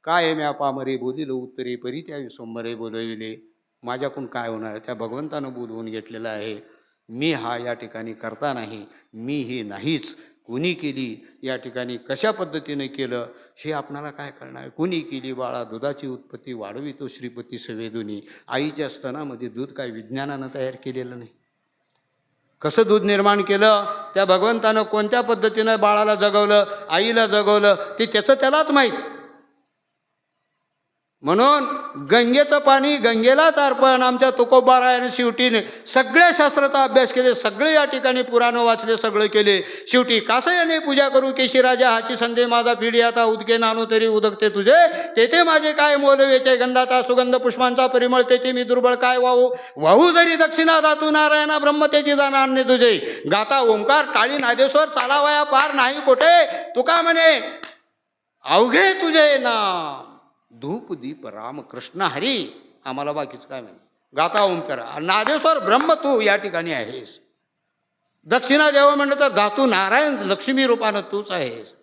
काय म्या पामरे बोलिल उत्तरे परी त्या विसंबरे बोलविले. माझ्याकडून काय होणार, त्या भगवंतानं बोलवून घेतलेलं आहे. मी हा या ठिकाणी करता नाही, मी हे नाहीच. कुणी केली, या ठिकाणी कशा पद्धतीने केलं हे आपणाला काय कळणार. कुणी केली बाळा दुधाची उत्पत्ती वाढवितो श्रीपती सवेदुनी. आईच्या स्तनामध्ये दूध काय विज्ञानानं तयार केलेलं नाही. कसं दूध निर्माण केलं, त्या भगवंतानं कोणत्या पद्धतीनं बाळाला जगवलं, आईला जगवलं, ते त्याचं त्यालाच माहीत. म्हणून गंगेचं पाणी गंगेलाच अर्पण. आमच्या तुकोबारायाने शेवटी सगळ्या शास्त्राचा अभ्यास केले, सगळे या ठिकाणी पुराण वाचले, सगळं केले. शेवटी कासयाने पूजा करू केशी राजा हाची संधे माझा पिढी आता उदके नानू तरी उदकते तुझे. तेथे माझे काय मोल वेचे गंधाचा सुगंध पुष्पांचा परिमळ तेथे मी दुर्बळ काय वाहू. वाहू जरी दक्षिणा दातू नारायणा ब्रह्मतेची जाणार ने तुझे. गाता ओंकार टाळी नादेश्वर चालावया पार नाही कोठे. तुका म्हणे अवघे तुझे नाम धूप दीप राम कृष्ण हरी. आम्हाला बाकीच काय म्हणे. गाता ओंकार नादेश्वर ब्रह्म तू या ठिकाणी आहेस. दक्षिणा देव म्हणलं तर धातू नारायण लक्ष्मी रूपानं तूच आहेस.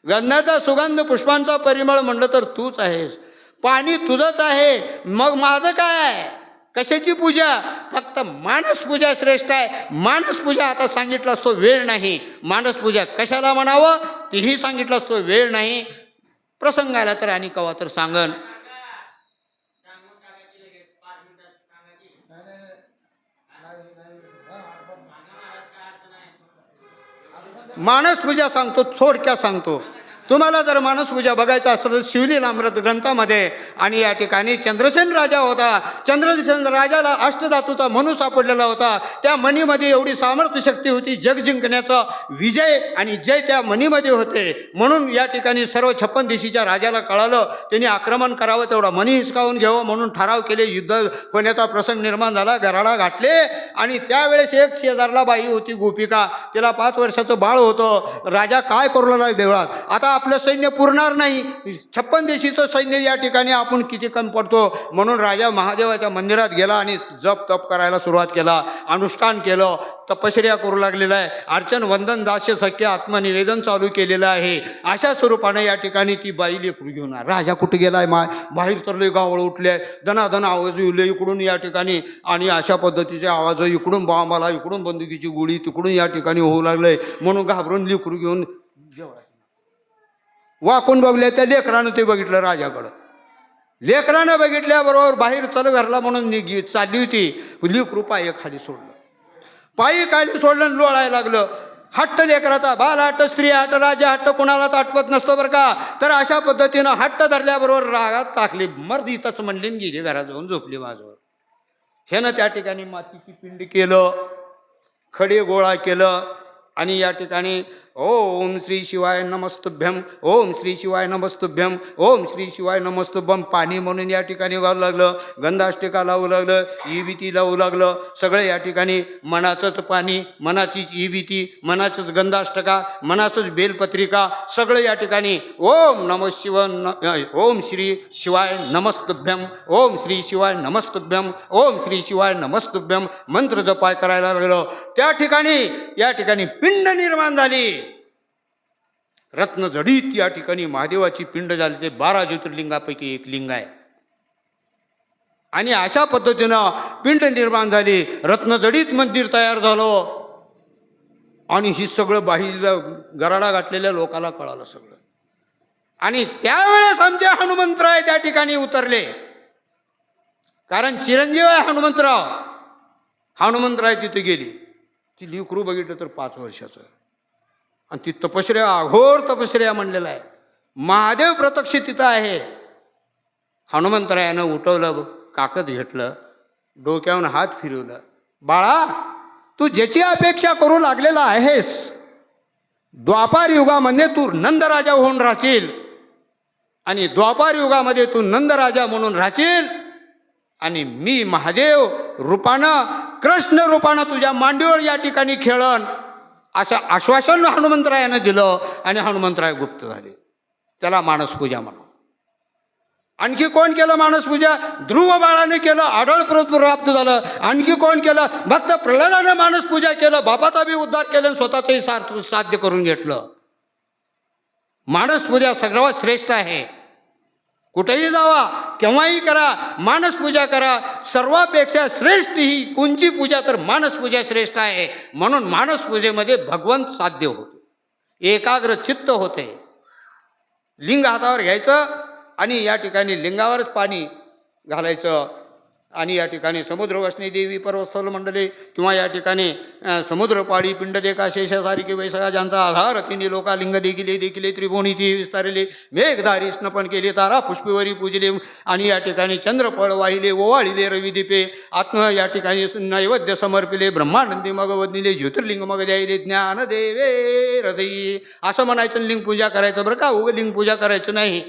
गंधाचा सुगंध पुष्पांचा परिमळ म्हणलं तर तूच आहेस. पाणी तुझंच आहे. मग माझं काय आहे, कशाची पूजा. फक्त मानस पूजा श्रेष्ठ आहे. मानस पूजा आता सांगितलं असतो वेळ नाही. मानस पूजा कशाला म्हणावं तीही सांगितलं असतो वेळ नाही. प्रसंग आला तर आणि कवा तर सांगन. मानसपूजा सांगतो, थोडक्यात सांगतो. तुम्हाला जर मानसपूजा बघायचं असेल तर शिवलीलामृत ग्रंथामध्ये. आणि या ठिकाणी चंद्रसेन राजा होता. चंद्रसेन राजाला अष्टधातूचा मनू सापडलेला होता. त्या मणीमध्ये एवढी सामर्थ्य शक्ती होती, जग जिंकण्याचा विजय आणि जय त्या मणीमध्ये होते. म्हणून या ठिकाणी सर्व 56 दिशीच्या राजाला कळालं, त्यांनी आक्रमण करावं, तेवढा मणी हिसकावून घ्यावं म्हणून ठराव केले. युद्ध होण्याचा प्रसंग निर्माण झाला, गराडा गाठले. आणि त्यावेळेस एक शेजारला बाई होती गोपिका, तिला 5 वर्षाचं बाळ होतं. राजा काय करू लागला देवळात, आता आपलं सैन्य पुरणार नाही, 56 देशीचं सैन्य या ठिकाणी आपण किती कमी पडतो. म्हणून राजा महादेवाच्या मंदिरात गेला आणि जप तप करायला सुरुवात केला, अनुष्ठान केलं, तपश्चर्या करू लागलेला आहे. अर्चन वंदन दास्य सख्य आत्मनिवेदन चालू केलेलं आहे. अशा स्वरूपानं या ठिकाणी ती बाई लेकरू घेऊन राजा कुठे गेलाय, बाहेर तर लय गावळ उठले, दनादन आवाज येऊ इकडून या ठिकाणी. आणि अशा पद्धतीचे आवाज, इकडून बॉम्बाला, इकडून बंदुकीची गोळी, तिकडून या ठिकाणी होऊ लागलंय. म्हणून घाबरून लेकरू घेऊन वाकून बघले. त्या लेकरानं ते बघितलं राजाकडं. लेकरानं बघितल्याबरोबर बाहेर चल घरला म्हणून चालली होती. लेकरू पाय खाली सोडलं, पायी खाली सोडलं, लोळायला लागलं. हट्ट लेकराचा, बाल हट्ट, स्त्री हट्ट, राजा हट्ट कोणालाच आठवत नसतो बरं का. तर अशा पद्धतीनं हट्ट धरल्याबरोबर रागात टाकली, मर्द इथंच म्हणली, गेली घरात जाऊन झोपली माझ्यावर. ह्यानं त्या ठिकाणी मातीची पिंड केलं, खडे गोळा केलं. आणि या ठिकाणी ओम श्री शिवाय नमस्तुभ्यम, ओम श्री शिवाय नमस्तुभ्यम, ओम श्री शिवाय नमस्तुभ्यम पाणी म्हणून या ठिकाणी वाहू लागलं. गंधाष्टिका लावू लागलं, ईविती लावू लागलं. सगळं या ठिकाणी मनाचंच पाणी, मनाचीच ईविती, मनाचंच गंधाष्टका, मनाचंच बेलपत्रिका, सगळं या ठिकाणी ओम नम शिव ओम श्री शिवाय नमस्तुभ्यम, ओम श्री शिवाय नमस्तुभ्यम, ओम श्री शिवाय नमस्तुभ्यम मंत्र जपाय करायला लागलं. त्या ठिकाणी या ठिकाणी पिंड निर्माण झाली. रत्नजडीत या ठिकाणी महादेवाची पिंड झाली. ते 12 ज्योतिर्लिंगापैकी एक लिंग आहे. आणि अशा पद्धतीनं पिंड निर्माण झाली, रत्नजडीत मंदिर तयार झालं. आणि ही सगळं बाहेर गराडा गाठलेल्या लोकाला कळालं सगळं. आणि त्यावेळेस आमचे हनुमंतराय त्या ठिकाणी उतरले. कारण चिरंजीव आहे हनुमंतराव. हनुमंतराय तिथे गेली. ती लेकरू बघितलं तर 5 वर्षाचं. आणि ती तपश्चर्या, अघोर तपश्चर्या म्हणलेलं आहे. महादेव प्रत्यक्ष तिथं आहे. हनुमंतरायानं उठवलं, काकद घेतलं, डोक्यावरून हात फिरवलं. बाळा, तू ज्याची अपेक्षा करू लागलेला आहेस, द्वापार युगामध्ये तू नंदराजा होऊन राहशील. आणि द्वापार युगामध्ये तू नंदराजा म्हणून राहशील. आणि मी महादेव रूपानं, कृष्ण रूपानं तुझ्या मांडीवर या ठिकाणी खेळन, असं आश्वासन हनुमंतरायानं दिलं. आणि हनुमंतराय गुप्त झाले. त्याला मानसपूजा म्हणा. आणखी कोण केलं मानसपूजा? ध्रुव बाळाने केलं, आढळ प्राप्त झालं. आणखी कोण केलं? भक्त प्रल्हादानं मानसपूजा केलं, बापाचा बी उद्धार केलं, स्वतःचंही साध्य करून घेतलं. मानसपूजा सर्वात श्रेष्ठ आहे. कुठेही जावा, केव्हाही करा, मानसपूजा करा. सर्वापेक्षा श्रेष्ठ ही कोणची पूजा तर मानसपूजा श्रेष्ठ आहे. म्हणून मानसपूजेमध्ये भगवंत साध्य होतो, एकाग्र चित्त होते. लिंग हातावर घ्यायचं आणि या ठिकाणी लिंगावरच पाणी घालायचं. आणि या ठिकाणी समुद्र वसनी देवी पर्वस्थल मंडले किंवा या ठिकाणी समुद्रपाळी पिंड देखा शेषासारखी वैसळा ज्यांचा आधार तिने लोका लिंग देखिले देखिले त्रिभुवनी ती विस्तारले मेघधारी स्नपन केले तारा पुष्पवरी पूजले. आणि या ठिकाणी चंद्रफळ वाहिले ओवाळिले रविदीपे आत्म या ठिकाणी नैवेद्य समर्पिले ब्रह्मानंदी मग वदनिले ज्योतिर्लिंग मग द्यायले ज्ञान देवे हृदयी असं म्हणायचं. लिंग पूजा करायचं बरं का, उगं लिंग पूजा करायचं नाही.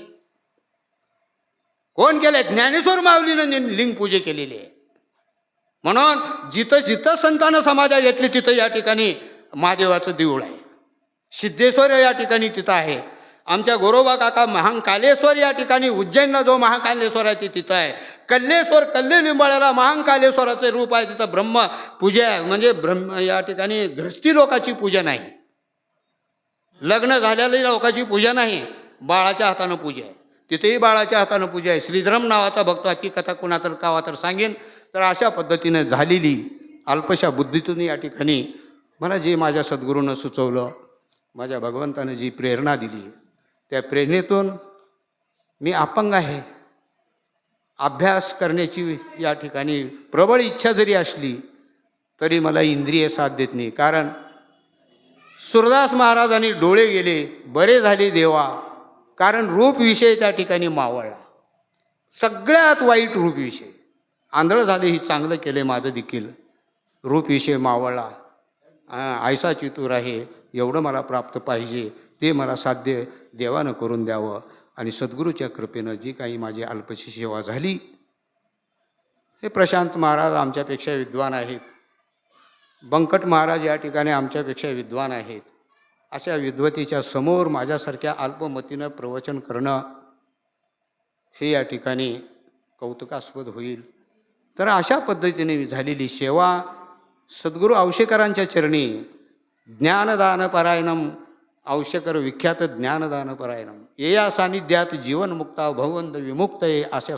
कोण केलंय? ज्ञानेश्वर माऊलीनं लिंग पूजे केलेली आहे. म्हणून जिथं जिथं संतानं समाधी घेतली तिथं या ठिकाणी महादेवाचं देऊळ आहे. सिद्धेश्वर या ठिकाणी तिथं आहे. आमच्या गोरोबा काका महाकालेश्वर या ठिकाणी उज्जैनला जो महाकालेश्वर आहे ते तिथं आहे. कल्लेश्वर कल्ले लिंबाळ्याला महाकालेश्वराचे रूप आहे. तिथं ब्रह्म पूजा आहे. म्हणजे ब्रह्म या ठिकाणी गृहस्थी लोकाची पूजा नाही, लग्न झालेल्या लोकांची पूजा नाही, बाळाच्या हातानं पूजा आहे. तिथेही बाळाच्या हातानं पूजा आहे. श्रीधरम नावाचा भक्त, ती कथा कोणा तर कावा तर सांगेन. तर अशा पद्धतीनं झालेली अल्पशा बुद्धीतून या ठिकाणी मला जे माझ्या सद्गुरूनं सुचवलं, माझ्या भगवंतानं जी प्रेरणा दिली, त्या प्रेरणेतून मी अपंग आहे. अभ्यास करण्याची या ठिकाणी प्रबळ इच्छा जरी असली तरी मला इंद्रिय साथ देत नाही. कारण सूरदास महाराजांनी डोळे गेले, बरे झाले देवा, कारण रूपविषय त्या ठिकाणी मावळला. सगळ्यात वाईट रूपविषय. आंधळ झाले ही चांगलं केले माझं देखील, रूपविषय मावळला. ऐसा चितूर आहे, एवढं मला प्राप्त पाहिजे, ते मला साध्य देवानं करून द्यावं. आणि सद्गुरूच्या कृपेनं जी काही माझी अल्पशी सेवा झाली, हे प्रशांत महाराज आमच्यापेक्षा विद्वान आहेत, बंकट महाराज या ठिकाणी आमच्यापेक्षा विद्वान आहेत. अशा विद्वतीच्या समोर माझ्यासारख्या अल्पमतीनं प्रवचन करणं हे या ठिकाणी कौतुकास्पद होईल. तर अशा पद्धतीने झालेली सेवा सद्गुरू औशेकरांच्या चरणी, ज्ञानदानपरायणम औशेकर विख्यात ज्ञानदानपरायणम, ये या सानिध्यात जीवनमुक्ता भवंत विमुक्त आहे अशा